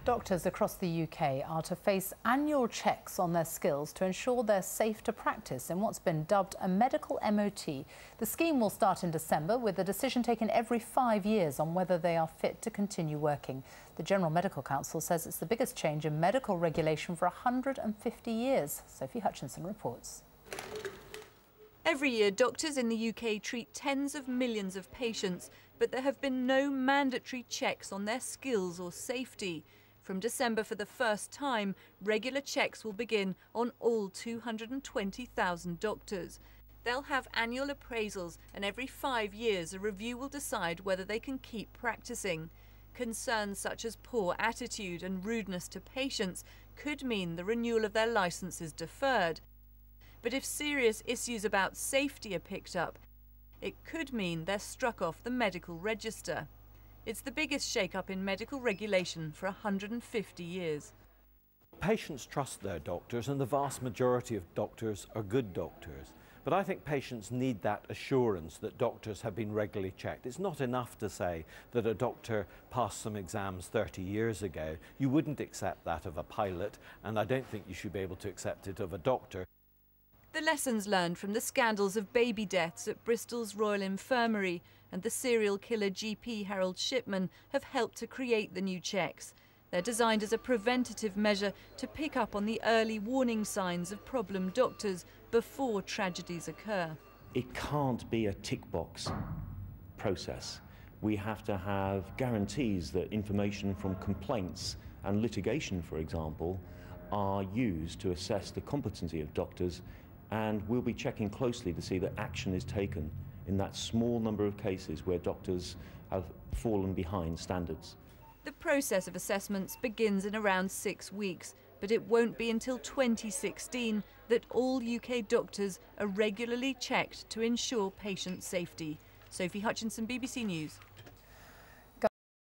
Doctors across the UK are to face annual checks on their skills to ensure they're safe to practice in what's been dubbed a medical MOT. The scheme will start in December, with a decision taken every 5 years on whether they are fit to continue working. The General Medical Council says it's the biggest change in medical regulation for 150 years. Sophie Hutchinson reports. Every year, doctors in the UK treat tens of millions of patients, but there have been no mandatory checks on their skills or safety. From December, for the first time, regular checks will begin on all 220,000 doctors. They'll have annual appraisals, and every 5 years a review will decide whether they can keep practicing. Concerns such as poor attitude and rudeness to patients could mean the renewal of their licence is deferred. But if serious issues about safety are picked up, it could mean they're struck off the medical register. It's the biggest shake-up in medical regulation for 150 years. Patients trust their doctors, and the vast majority of doctors are good doctors. But I think patients need that assurance that doctors have been regularly checked. It's not enough to say that a doctor passed some exams 30 years ago. You wouldn't accept that of a pilot, and I don't think you should be able to accept it of a doctor. The lessons learned from the scandals of baby deaths at Bristol's Royal Infirmary and the serial killer GP Harold Shipman have helped to create the new checks. They're designed as a preventative measure to pick up on the early warning signs of problem doctors before tragedies occur. It can't be a tick box process. We have to have guarantees that information from complaints and litigation, for example, are used to assess the competency of doctors, and we'll be checking closely to see that action is taken in that small number of cases where doctors have fallen behind standards. The process of assessments begins in around 6 weeks, but it won't be until 2016 that all UK doctors are regularly checked to ensure patient safety. Sophie Hutchinson, BBC News.